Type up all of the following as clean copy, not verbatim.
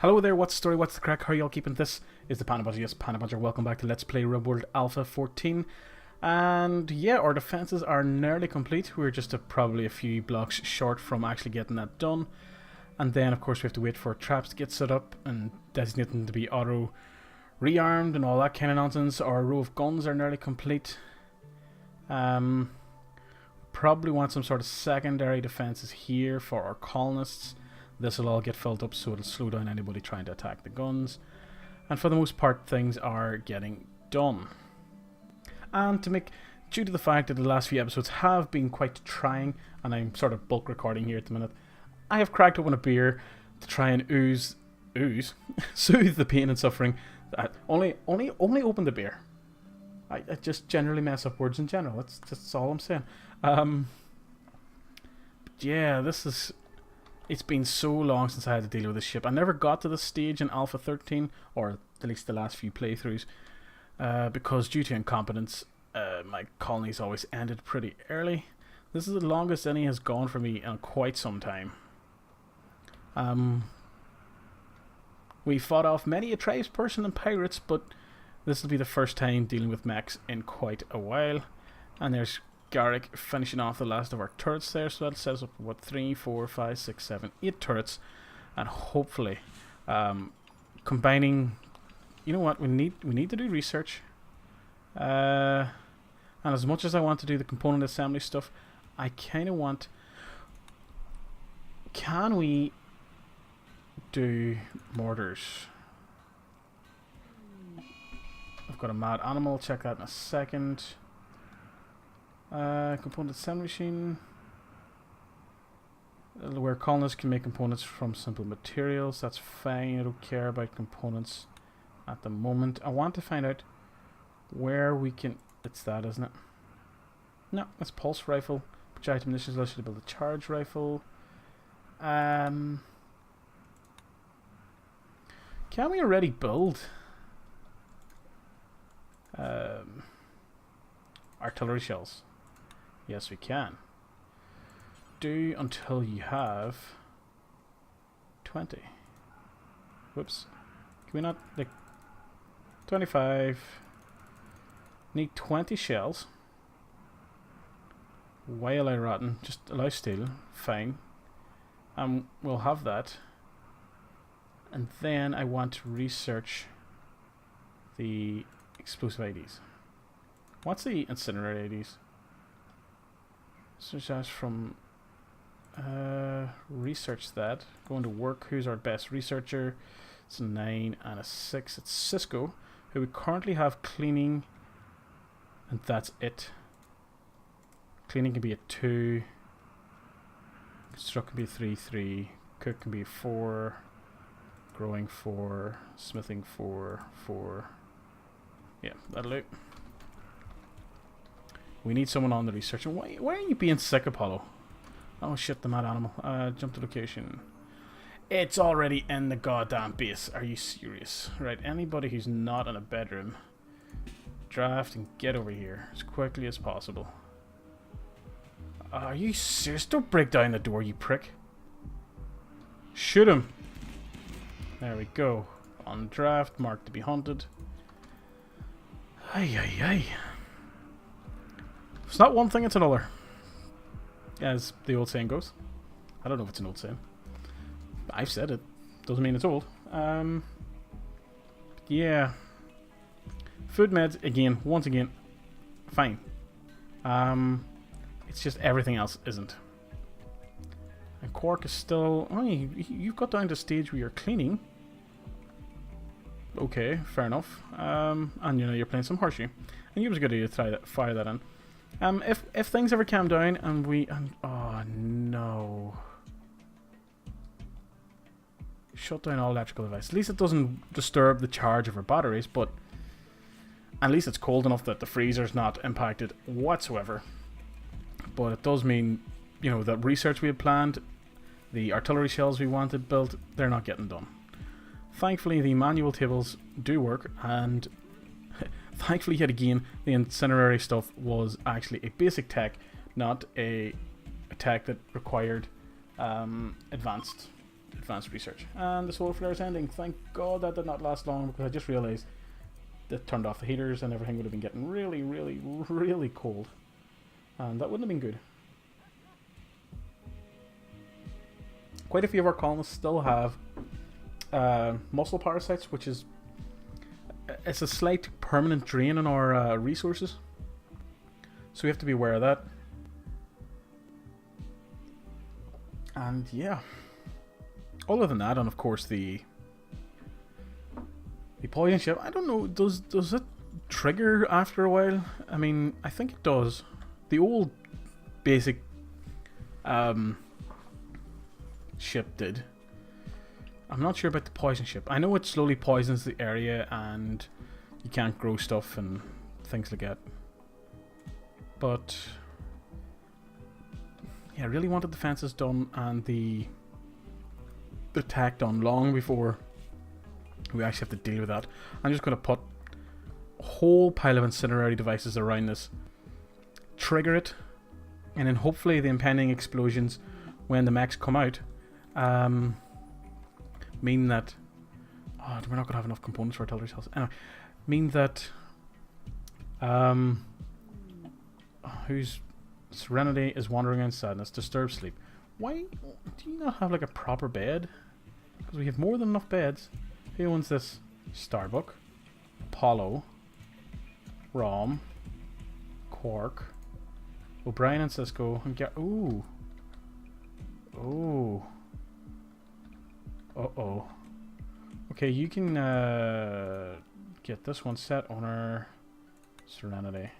Hello there, what's the story, what's the crack, how are y'all keeping? This is the PandaPuncher, yes, PandaPuncher, welcome back to Let's Play RimWorld Alpha 14. And yeah, our defences are nearly complete. We're just probably a few blocks short from actually getting that done. And then of course we have to wait for traps to get set up and designate them to be auto rearmed and all that kind of nonsense. Our row of guns are nearly complete. Probably want some sort of secondary defences here for our colonists. This will all get filled up so it'll slow down anybody trying to attack the guns. And for the most part things are getting done. And due to the fact that the last few episodes have been quite trying, and I'm sort of bulk recording here at the minute, I have cracked open a beer to try and soothe the pain and suffering. Only open the beer. I just generally mess up words in general. That's all I'm saying. But yeah, it's been so long since I had to deal with this ship. I never got to this stage in Alpha 13, or at least the last few playthroughs, because due to incompetence, my colonies always ended pretty early. This is the longest any has gone for me in quite some time. We fought off many a tribesperson and pirates, but this will be the first time dealing with mechs in quite a while. And there's Garrick finishing off the last of our turrets there, so that sets up what 3, 4, 5, 6, 7, 8 turrets, and hopefully combining. You know what? We need to do research. And as much as I want to do the component assembly stuff, I kind of want. Can we do mortars? I've got a mad animal. Check that in a second. Component assembly machine, where colonists can make components from simple materials. That's fine. I don't care about components at the moment. I want to find out where we can. It's that, isn't it? No, that's pulse rifle. Projectile munitions allows you to build a charge rifle. Can we already build artillery shells? Yes, we can. Do until you have 20. Whoops. Can we not, like, 25? Need 20 shells. While I rotten, just allow steel. Fine. We'll have that. And then I want to research the explosive IDs. What's the incendiary IDs? So just from research that. Going to work. Who's our best researcher? It's a 9 and a 6. It's Cisco, who we currently have cleaning, and that's it. Cleaning can be a 2. Construct can be a 3, 3. Cook can be a 4. Growing 4. Smithing 4, 4. Yeah, that'll do. We need someone on the research. Why are you being sick, Apollo? Oh shit, the mad animal. Jump to location. It's already in the goddamn base. Are you serious? Right, anybody who's not in a bedroom, draft and get over here as quickly as possible. Are you serious? Don't break down the door, you prick. Shoot him. There we go. On draft, marked to be hunted. Ay, ay, ay. It's not one thing, it's another, as the old saying goes. I don't know if it's an old saying. I've said it. Doesn't mean it's old. Yeah. Food meds, again, once again, fine. It's just everything else isn't. And Quark is still. Oh, you've got down to a stage where you're cleaning. Okay, fair enough. And you know you're playing some horseshoe, and it was a good idea to try that, fire that in. If things ever calm down and oh no, shut down all electrical devices. At least it doesn't disturb the charge of our batteries, but at least it's cold enough that the freezer's not impacted whatsoever. But it does mean, you know, that research we had planned, the artillery shells we wanted built, they're not getting done. Thankfully, the manual tables do work, and thankfully, yet again, the incendiary stuff was actually a basic tech, not a tech that required advanced advanced research. And the solar flare is ending. Thank God that did not last long, because I just realised that turned off the heaters and everything would have been getting really, really, really cold. And that wouldn't have been good. Quite a few of our colonists still have muscle parasites, which is it's a slight permanent drain on our resources. So we have to be aware of that. And yeah. Other than that, and of course the poison ship, I don't know, does it trigger after a while? I mean, I think it does. The old basic ship did. I'm not sure about the poison ship. I know it slowly poisons the area and you can't grow stuff and things like that. But yeah, I really wanted the fences done and the attack done long before we actually have to deal with that. I'm just going to put a whole pile of incendiary devices around this, trigger it, and then hopefully the impending explosions when the mechs come out mean that we're not going to have enough components for artillery cells. Anyway, mean that whose serenity is wandering in sadness, disturbed sleep. Why do you not have like a proper bed? Because we have more than enough beds. Who owns this? Starbuck, Apollo, Rom, Quark, O'Brien and Cisco, and ooh. Oh. Uh-oh. Okay, you can get this one set on our Serenity.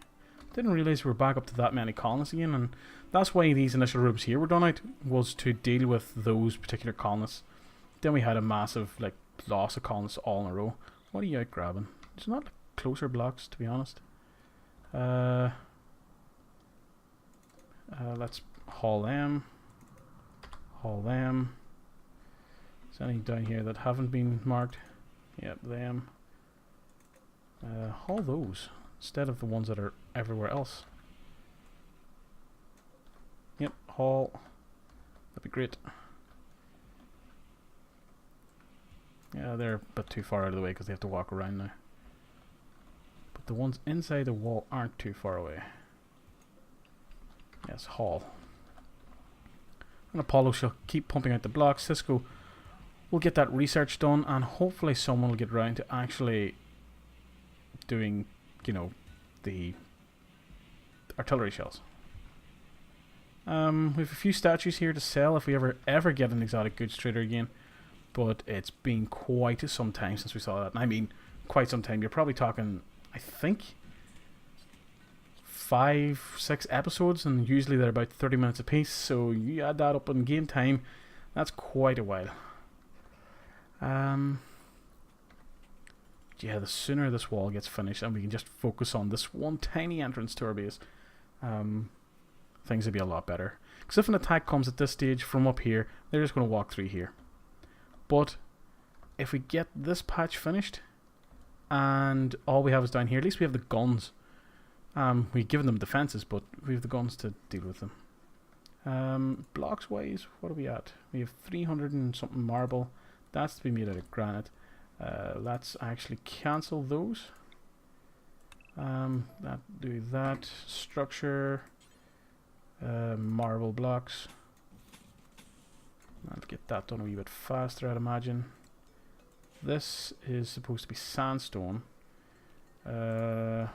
Didn't realize we were back up to that many colonists again, and that's why these initial rooms here were done out, was to deal with those particular colonists. Then we had a massive like loss of colonists all in a row. What are you out grabbing? It's not like closer blocks, to be honest. Let's haul them. Haul them. Is there any down here that haven't been marked? Yep, them. Haul those instead of the ones that are everywhere else. Yep, haul. That'd be great. Yeah, they're a bit too far out of the way because they have to walk around now. But the ones inside the wall aren't too far away. Yes, haul. And Apollo shall keep pumping out the blocks. Cisco will get that research done, and hopefully someone will get around to actually doing, you know, the artillery shells. We have a few statues here to sell if we ever get an exotic goods trader again, but it's been quite some time since we saw that. And I mean, quite some time. You're probably talking, I think, 5-6 episodes, and usually they're about 30 minutes a piece, so you add that up in game time, that's quite a while. Yeah, the sooner this wall gets finished and we can just focus on this one tiny entrance to our base, things will be a lot better. Because if an attack comes at this stage from up here, they're just going to walk through here. But if we get this patch finished and all we have is down here, at least we have the guns. We've given them defenses, but we have the guns to deal with them. Blocks wise, what are we at? We have 300 and something marble. That's to be made out of granite. Let's actually cancel those. Do that. Structure. Marble blocks. I'll get that done a wee bit faster, I'd imagine. This is supposed to be sandstone. You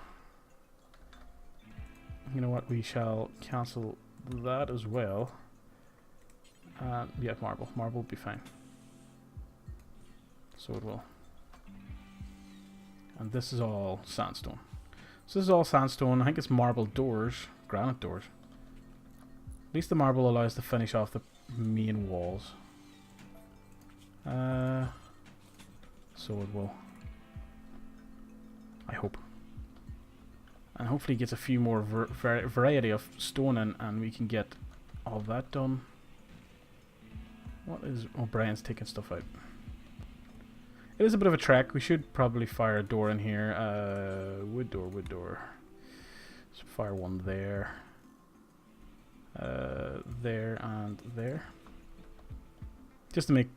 know what? We shall cancel that as well. Yeah, marble. Marble will be fine. So it will. And this is all sandstone. So this is all sandstone. I think it's marble doors, granite doors. At least the marble allows to finish off the main walls. So it will. I hope. And hopefully it gets a few more variety of stone in, and we can get all that done. What is O'Brien's taking stuff out? It is a bit of a trek. We should probably fire a door in here. Wood door, wood door. Let's fire one there. There and there. Just to make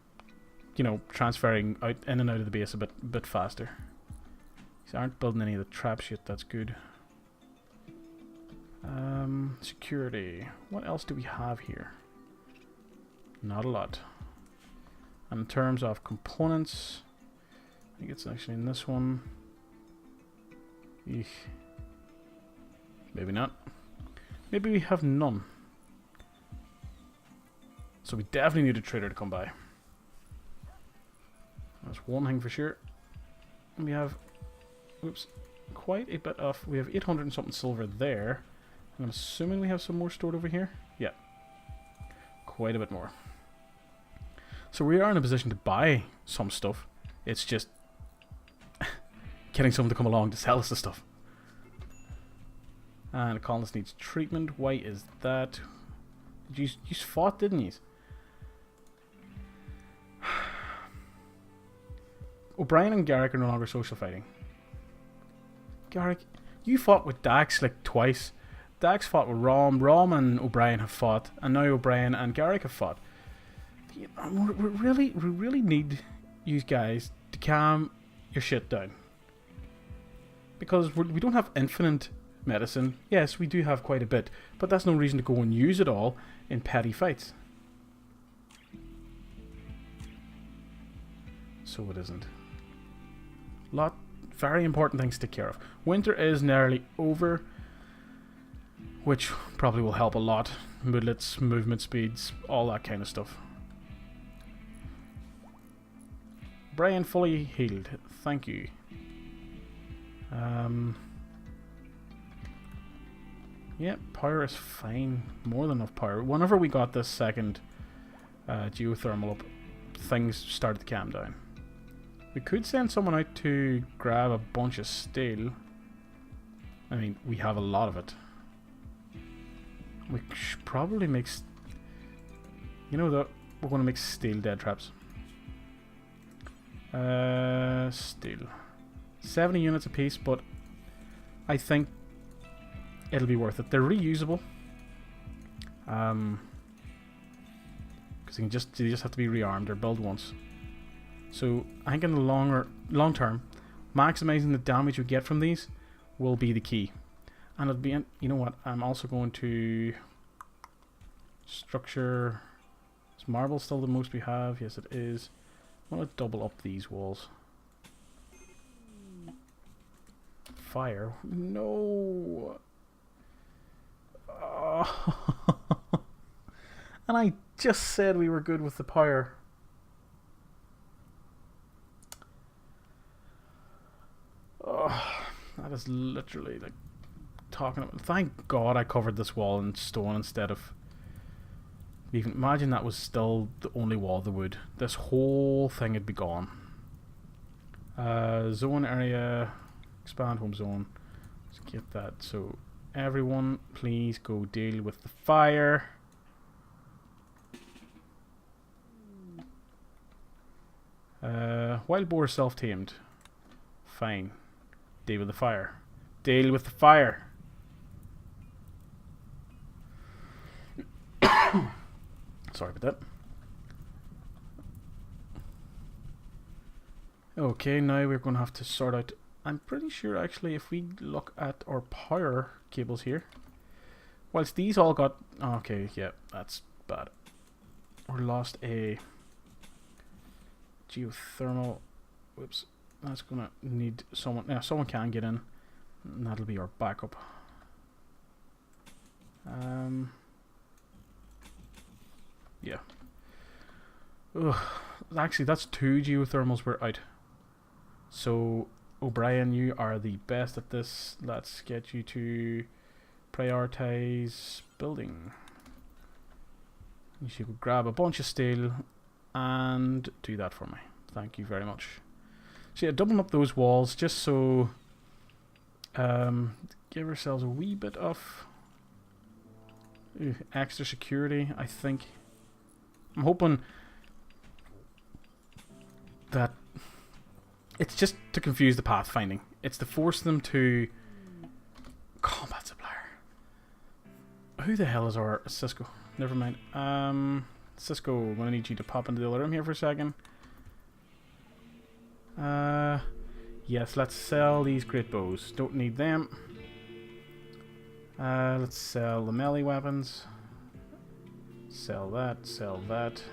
you know, transferring out in and out of the base a bit faster. These aren't building any of the traps yet. That's good. Security. What else do we have here? Not a lot. And in terms of components, I think it's actually in this one. Eesh. Maybe not. Maybe we have none. So we definitely need a trader to come by. That's one thing for sure. And we have, oops, quite a bit of, we have 800 and something silver there. I'm assuming we have some more stored over here. Yeah. Quite a bit more. So we are in a position to buy some stuff. It's just getting someone to come along to sell us the stuff. And the colonist needs treatment. Why is that? You fought, didn't you? O'Brien and Garrick are no longer social fighting. Garrick, you fought with Dax like twice. Dax fought with Rom. Rom and O'Brien have fought, and now O'Brien and Garrick have fought. We really need you guys to calm your shit down. Because we don't have infinite medicine. Yes, we do have quite a bit, but that's no reason to go and use it all in petty fights. So it isn't. Very important things to take care of. Winter is nearly over, which probably will help a lot. Moodlets, movement speeds, all that kind of stuff. Brian fully healed. Thank you. Yeah, power is fine. More than enough power. Whenever we got this second geothermal up, things started to calm down. We could send someone out to grab a bunch of steel. I mean, we have a lot of it. We should probably make... You know that we're going to make steel dead traps. Steel. 70 units a piece, but I think it'll be worth it. They're reusable. Because they just have to be rearmed or built once. So I think in the long term, maximizing the damage we get from these will be the key. And it'll be, you know what? I'm also going to structure. Is marble still the most we have? Yes, it is. I want to double up these walls. Fire? No. Oh. And I just said we were good with the power. Oh, that is literally like talking about. Thank God I covered this wall in stone instead of. Even imagine that was still the only wall that would. This whole thing would be gone. Zone area, expand home zone. Let's get that. So everyone, please go deal with the fire. Wild boar self-tamed. Fine. Deal with the fire. Deal with the fire. Sorry about that. Okay, now we're going to have to sort out... I'm pretty sure actually if we look at our power cables here, whilst these all got... Okay, yeah, that's bad. We lost a geothermal... Whoops. That's going to need someone... Yeah, someone can get in. And that'll be our backup. Yeah. Ugh. Actually, that's 2 geothermals we're out. So, O'Brien, you are the best at this. Let's get you to prioritize building. You should grab a bunch of steel and do that for me. Thank you very much. So yeah, doubling up those walls just so give ourselves a wee bit of extra security, I think. I'm hoping that it's just to confuse the pathfinding. It's to force them to combat supplier. Who the hell is our Cisco? Never mind. Cisco, I'm gonna need you to pop into the other room here for a second. Yes, let's sell these great bows. Don't need them. Let's sell the melee weapons. Sell that, sell that.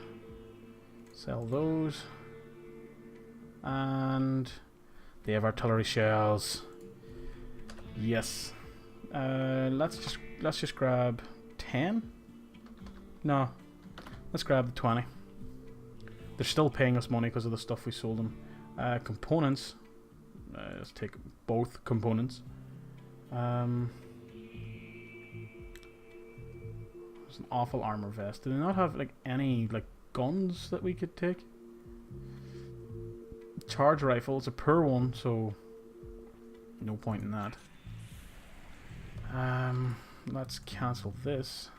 Sell those. And they have artillery shells. Yes. Let's just grab 10. No. Let's grab the 20. They're still paying us money because of the stuff we sold them. Components. Let's take both components. There's an awful armor vest. Do they not have like any like guns that we could take? Charge rifle. It's a per one, so no point in that. Let's cancel this.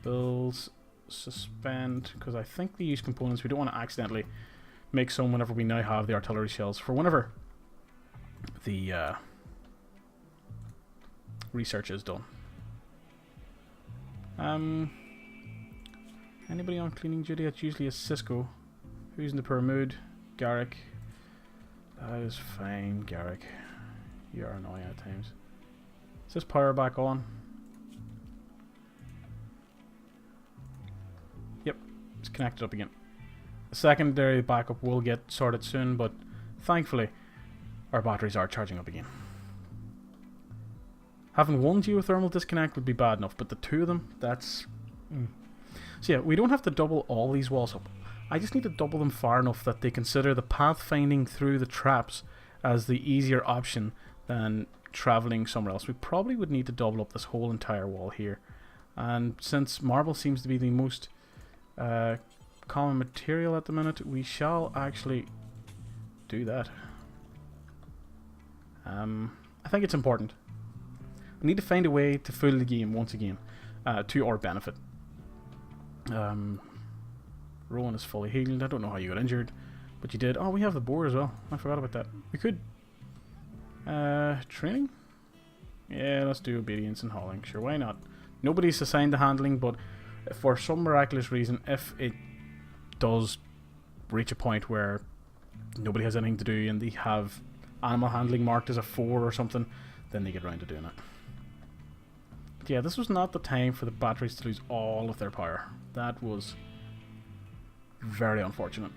Bills. Suspend, because I think they use components. We don't want to accidentally make some whenever we now have the artillery shells for whenever the research is done. Anybody on cleaning duty? It's usually a Cisco. Who's in the poor mood? Garrick. That is fine, Garrick. You are annoying at times. Is this power back on? Yep, it's connected up again. The secondary backup will get sorted soon, but thankfully our batteries are charging up again. Having one geothermal disconnect would be bad enough, but the two of them, that's... So yeah, we don't have to double all these walls up. I just need to double them far enough that they consider the pathfinding through the traps as the easier option than travelling somewhere else. We probably would need to double up this whole entire wall here. And since marble seems to be the most common material at the minute, we shall actually do that. I think it's important. We need to find a way to fool the game once again, to our benefit. Rowan is fully healed. I don't know how you got injured, but you did. Oh, we have the boar as well. I forgot about that. We could. Training? Yeah, let's do obedience and hauling. Sure, why not? Nobody's assigned to handling, but for some miraculous reason, if it does reach a point where nobody has anything to do and they have animal handling marked as a 4 or something, then they get around to doing it. But yeah, this was not the time for the batteries to lose all of their power. That was very unfortunate.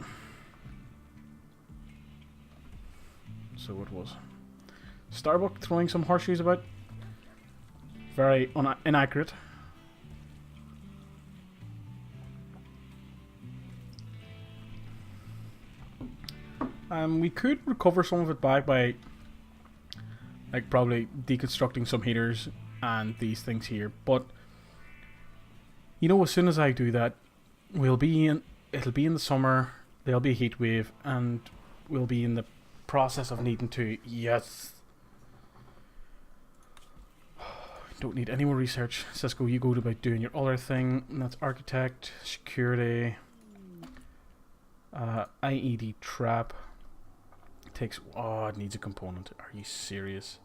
So it was. Starbuck throwing some horseshoes about. Very inaccurate. We could recover some of it back by like probably deconstructing some heaters and these things here, but you know, as soon as I do that, it'll be in the summer, there'll be a heat wave, and we'll be in the process of needing to, yes, don't need any more research. Cisco, you go about doing your other thing, and that's architect, security, IED trap. Takes, oh, it needs a component. Are you serious?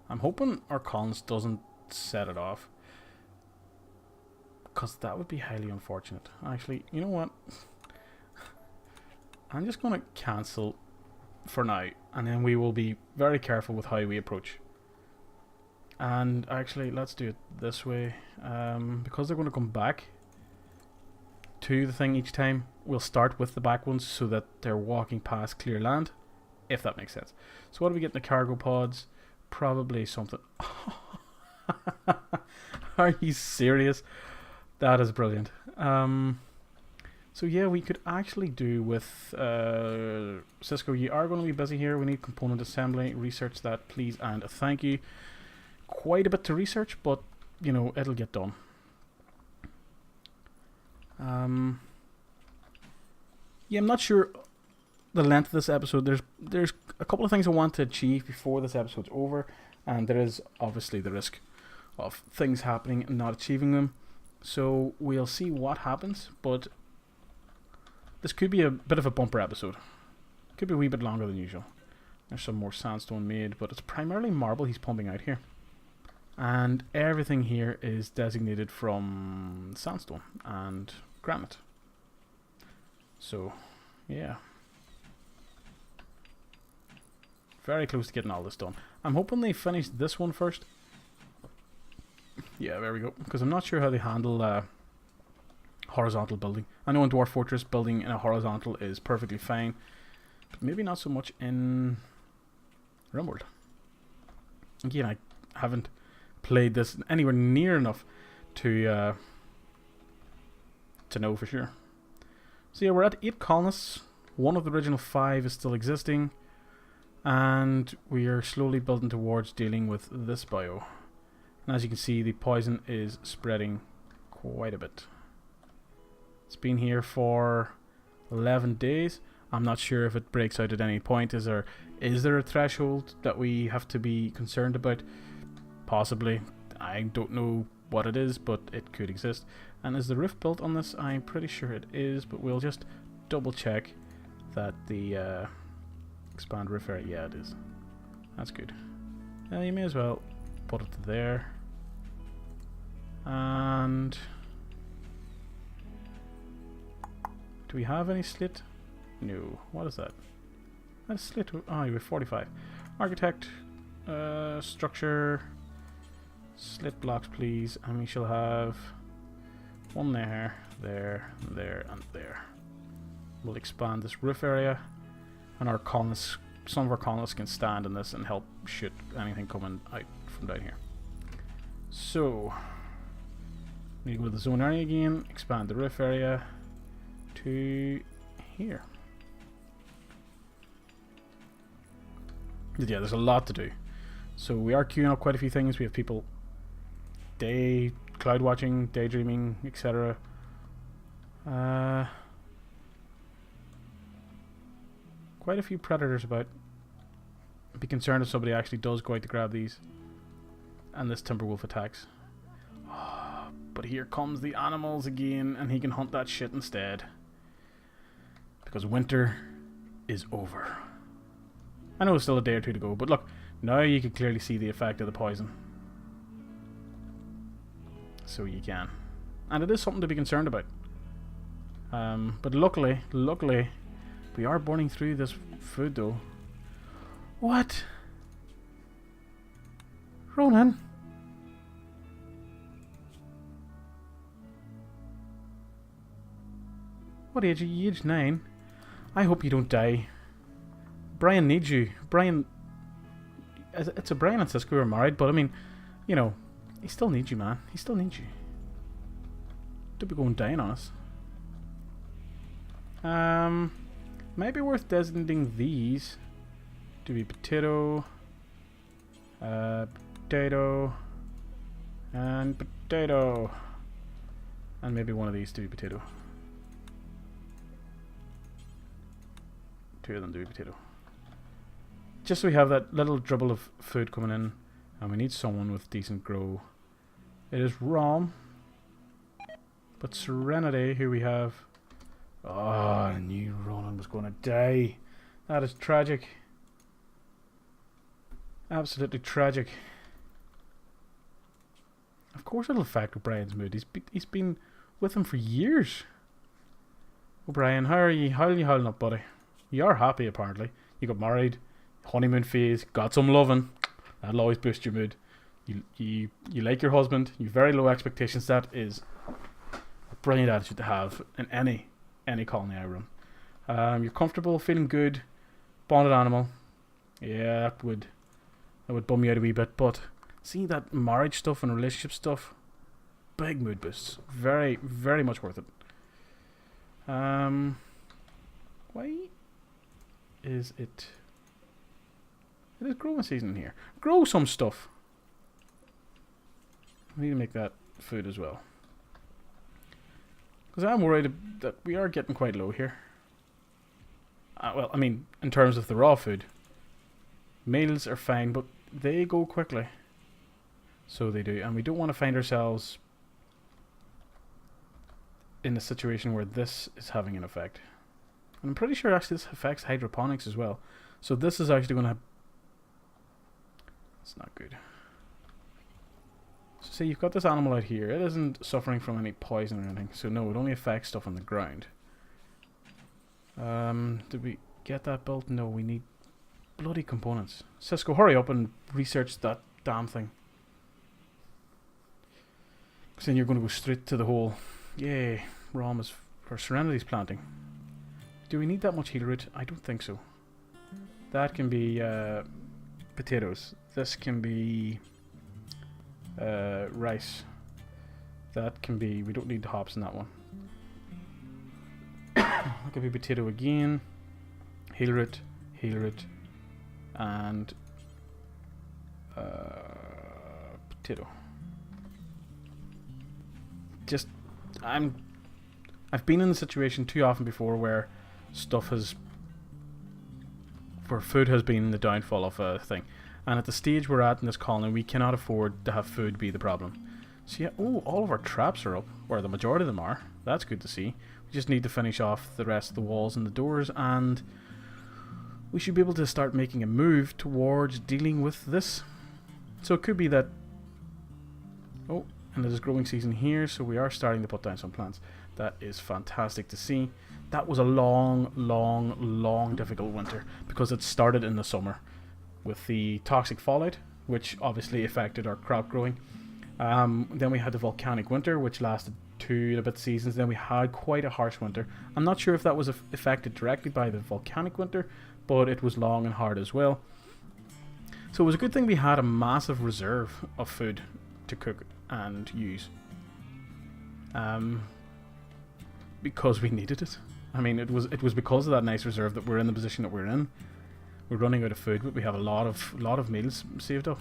I'm hoping our Collins doesn't set it off, because that would be highly unfortunate. Actually, you know what? I'm just going to cancel for now, and then we will be very careful with how we approach. And actually, let's do it this way. Because they're going to come back to the thing each time, we'll start with the back ones so that they're walking past clear land, if that makes sense. So what do we get in the cargo pods? Probably something. Are you serious? That is brilliant. So yeah, we could actually do with Cisco, you are going to be busy here. We need component assembly. Research that, please, and thank you. Quite a bit to research, but you know, it'll get done. Yeah, I'm not sure the length of this episode. There's a couple of things I want to achieve before this episode's over, and there is obviously the risk of things happening and not achieving them. So we'll see what happens, but this could be a bit of a bumper episode. Could be a wee bit longer than usual. There's some more sandstone made, but it's primarily marble he's pumping out here. And everything here is designated from sandstone and granite. So, yeah. Very close to getting all this done. I'm hoping they finish this one first. Yeah, there we go. Because I'm not sure how they handle horizontal building. I know in Dwarf Fortress, building in a horizontal is perfectly fine. But maybe not so much in RimWorld. Again, I haven't played this anywhere near enough to know for sure. So yeah, we're at 8 colonists. One of the original 5 is still existing. And we are slowly building towards dealing with this bio. And as you can see, the poison is spreading quite a bit. It's been here for 11 days. I'm not sure if it breaks out at any point. Is there a threshold that we have to be concerned about? Possibly. I don't know what it is, but it could exist. And is the roof built on this? I'm pretty sure it is, but we'll just double check that the expand roof area. Yeah, it is. That's good. You may as well put it there. And do we have any slit? No. What is that? That's slit. Oh, you have 45. Architect, structure, slit blocks, please. And we shall have one there, there, there, and there. We'll expand this roof area, and our colonists, some of our colonists can stand in this and help shoot anything coming out from down here. So, we go to the zone area again, expand the roof area to here. But yeah, there's a lot to do. So we are queuing up quite a few things. We have people cloud watching, daydreaming, etc. Quite a few predators about. Be concerned if somebody actually does go out to grab these. And this Timberwolf attacks. But here comes the animals again, and he can hunt that shit instead. Because winter is over. I know it's still a day or two to go, but look, now you can clearly see the effect of the poison. So you can. And it is something to be concerned about. But luckily, we are burning through this food though. What? Ronan? What age are you? Age 9? I hope you don't die. Brian needs you. Brian... It's a Brian and Cisco who are married, but I mean, you know, he still needs you, man. He still needs you. Don't be going down on us. Might be worth designating these to be potato, potato, and potato. And maybe one of these to be potato. 2 of them to be potato. Just so we have that little dribble of food coming in. And we need someone with decent grow. It is Rom. But Serenity, who we have... Oh, I knew Ronan was going to die. That is tragic. Absolutely tragic. Of course it'll affect O'Brien's mood. He's been with him for years. O'Brien, how are you holding up, buddy? You are happy, apparently. You got married, honeymoon phase, got some loving. That'll always boost your mood. You like your husband. You have very low expectations. That is a brilliant attitude to have in any colony I run. You're comfortable, feeling good, bonded animal. Yeah, that would bum you out a wee bit. But see that marriage stuff and relationship stuff, big mood boosts. Very, very much worth it. Why is it? It is growing season here. Grow some stuff. I need to make that food as well. Because I'm worried that we are getting quite low here. Well, I mean, in terms of the raw food. Meals are fine, but they go quickly. So they do. And we don't want to find ourselves in a situation where this is having an effect. And I'm pretty sure actually this affects hydroponics as well. So this is actually going to... It's not good. So see, you've got this animal out here. It isn't suffering from any poison or anything. So no, it only affects stuff on the ground. Did we get that built? No, we need bloody components. Cisco, hurry up and research that damn thing. Because then you're going to go straight to the hole. Yay, ROM is for Serenity's planting. Do we need that much heal root? I don't think so. That can be potatoes. This can be rice. That can be... we don't need the hops in that one. That could be potato again. Heal root, and potato. Just... I've been in the situation too often before where stuff has... where food has been the downfall of a thing. And at the stage we're at in this colony, we cannot afford to have food be the problem. So yeah, oh, all of our traps are up, or the majority of them are. That's good to see. We just need to finish off the rest of the walls and the doors, and we should be able to start making a move towards dealing with this. So it could be that... oh, and there's growing season here, so we are starting to put down some plants. That is fantastic to see. That was a long, difficult winter, because it started in the summer with the toxic fallout, which obviously affected our crop growing. Then we had the volcanic winter, which lasted 2 and a bit seasons. Then we had quite a harsh winter. I'm not sure if that was affected directly by the volcanic winter, but it was long and hard as well. So it was a good thing we had a massive reserve of food to cook and use. Because we needed it. I mean, it was because of that nice reserve that we're in the position that we're in. We're running out of food, but we have a lot of meals saved up.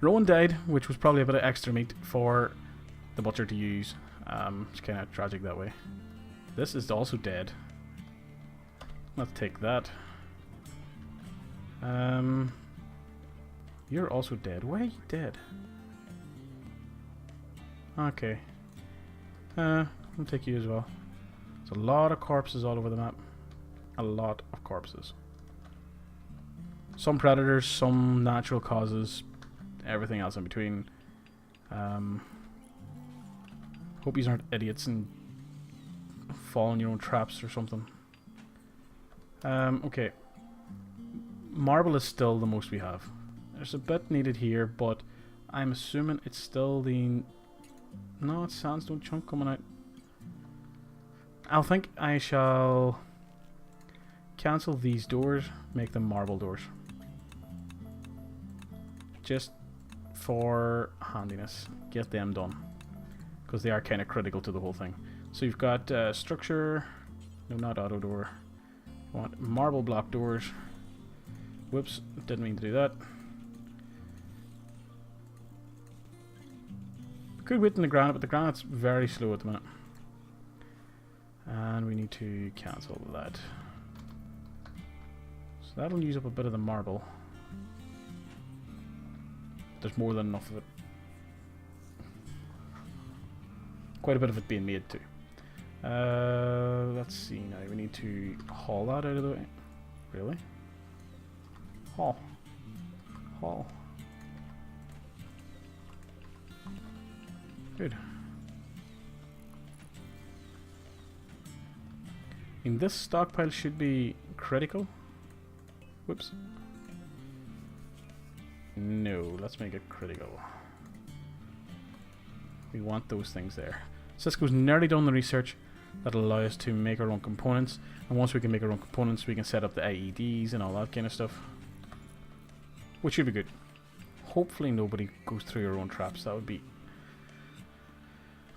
Rowan died, which was probably a bit of extra meat for the butcher to use. It's kind of tragic that way. This is also dead. Let's take that. You're also dead. Why are you dead? Okay. I'll take you as well. There's a lot of corpses all over the map. A lot of corpses. Some predators, some natural causes, everything else in between. Hope these aren't idiots and fall in your own traps or something. Okay. Marble is still the most we have. There's a bit needed here, but I'm assuming it's still the... no, it's sandstone chunk coming out. I'll think I shall cancel these doors, make them marble doors. Just for handiness. Get them done. Because they are kind of critical to the whole thing. So you've got structure. No, not auto door. You want marble block doors. Whoops, didn't mean to do that. We could wait in the granite, but the granite's very slow at the minute. And we need to cancel that. So that'll use up a bit of the marble. There's more than enough of it. Quite a bit of it being made too. Let's see now. We need to haul that out of the way. Really? Haul. Haul. Good. I mean, this stockpile should be critical. Whoops. No, let's make it critical. We want those things there. Cisco's nearly done the research that'll allow us to make our own components, and once we can make our own components we can set up the IEDs and all that kind of stuff, which should be good. Hopefully nobody goes through your own traps. That would be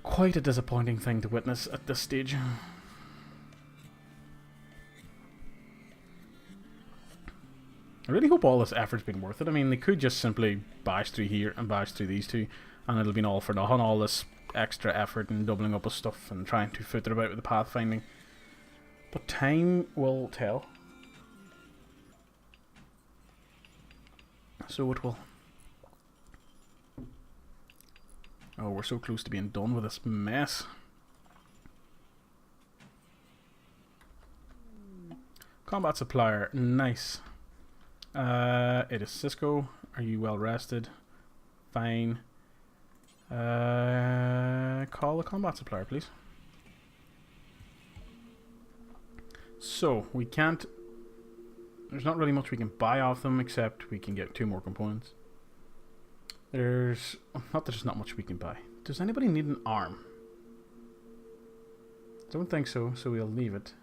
quite a disappointing thing to witness at this stage. I really hope all this effort's been worth it. I mean, they could just simply bash through here and bash through these two, and it'll be all for nothing. All this extra effort and doubling up of stuff and trying to foot it about with the pathfinding. But time will tell. So it will. Oh, we're so close to being done with this mess. Combat supplier, nice. It is Cisco. Are you well rested? Fine. Call the combat supplier, please. So, we can't... There's not really much we can buy off them, except we can get 2 more components. There's... Not that there's not much we can buy. Does anybody need an arm? Don't think so, so we'll leave it.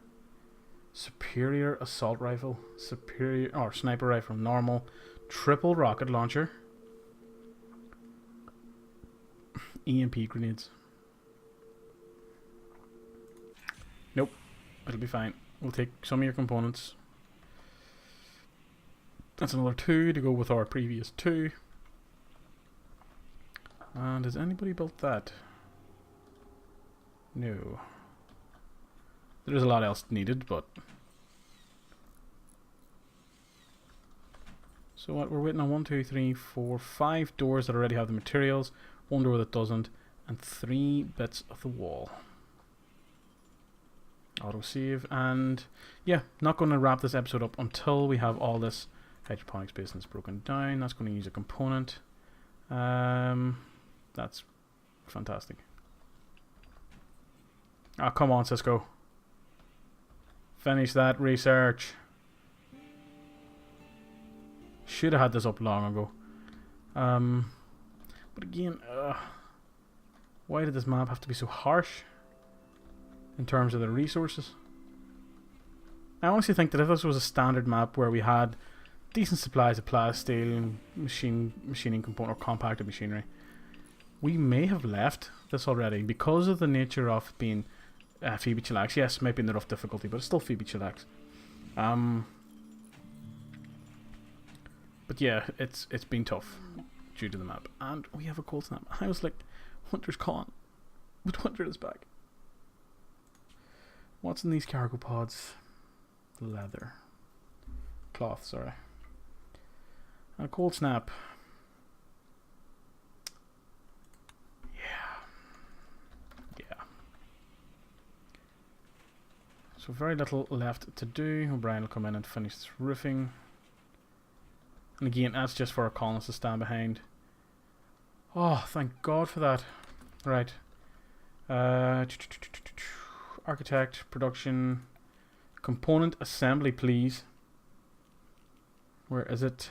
Superior assault rifle. Superior... Or sniper rifle. Normal. Triple rocket launcher. EMP grenades. Nope. It'll be fine. We'll take some of your components. That's another 2 to go with our previous 2. And has anybody built that? No. There is a lot else needed, but... So what, we're waiting on 1, 2, 3, 4, 5 doors that already have the materials, 1 door that doesn't, and 3 bits of the wall. Autosave, and yeah, not going to wrap this episode up until we have all this hydroponics business broken down. That's going to use a component. That's fantastic. Ah, come on, Cisco. Finish that research. Should have had this up long ago. But again, why did this map have to be so harsh in terms of the resources? I honestly think that if this was a standard map where we had decent supplies of plasteel and machining component or compacted machinery, we may have left this already because of the nature of being Phoebe Chillax. Yes, it might be in the rough difficulty, but it's still Phoebe Chillax. But yeah, it's been tough due to the map. And we have a cold snap. I was like, winter's gone. But winter is back. What's in these cargo pods? Leather. Cloth, sorry. And a cold snap. Yeah. So very little left to do. O'Brien will come in and finish this roofing. And again, that's just for our colonists to stand behind. Oh, thank God for that. Right. Architect, production, component assembly, please. Where is it?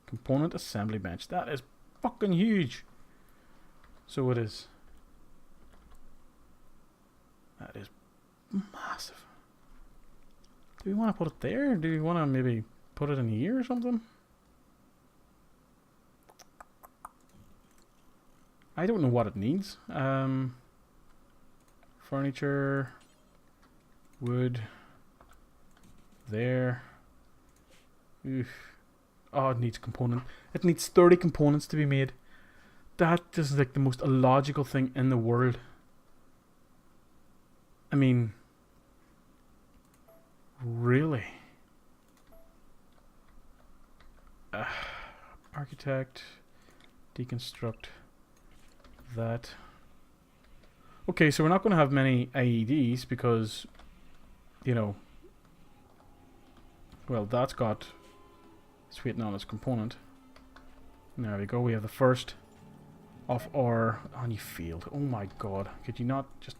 Component assembly bench. That is fucking huge. So it is. That is massive. Do we want to put it there? Do we want to maybe put it in here or something? I don't know what it needs. Furniture, wood, there. Oof. Oh, it needs component. It needs 30 components to be made. That is like the most illogical thing in the world. I mean, really? Architect, deconstruct that. Okay, so we're not going to have many IEDs because, you know, well, that's got, it's waiting on its component. There we go, we have the first of our honey field. Oh my God, could you not just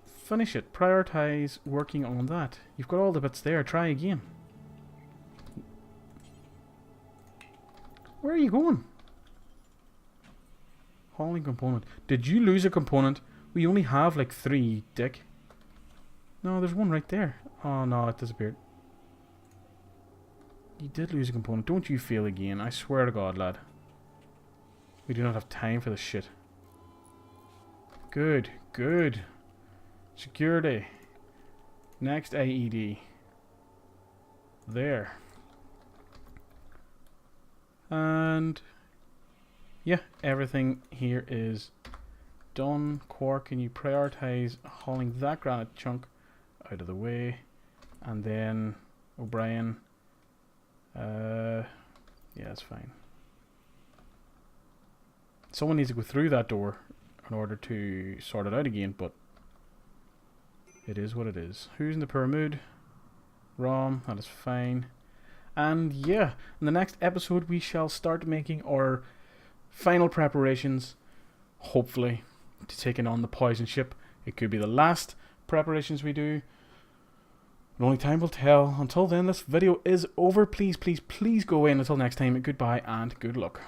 finish it? Prioritize working on that. You've got all the bits there, try again. Where are you going? Hauling component. Did you lose a component? We only have like 3, dick. No, there's one right there. Oh no, it disappeared. You did lose a component. Don't you fail again. I swear to God, lad. We do not have time for this shit. Good, good. Security. Next IED. There. And yeah, everything here is done. Quark, can you prioritize hauling that granite chunk out of the way? And then O'Brien. Yeah, it's fine. Someone needs to go through that door in order to sort it out again, but it is what it is. Who's in the poor mood? Rom, that is fine. And yeah, in the next episode we shall start making our final preparations, hopefully, to taking on the poison ship. It could be the last preparations we do. But only time will tell. Until then, this video is over. Please, please, please go in. Until next time, goodbye and good luck.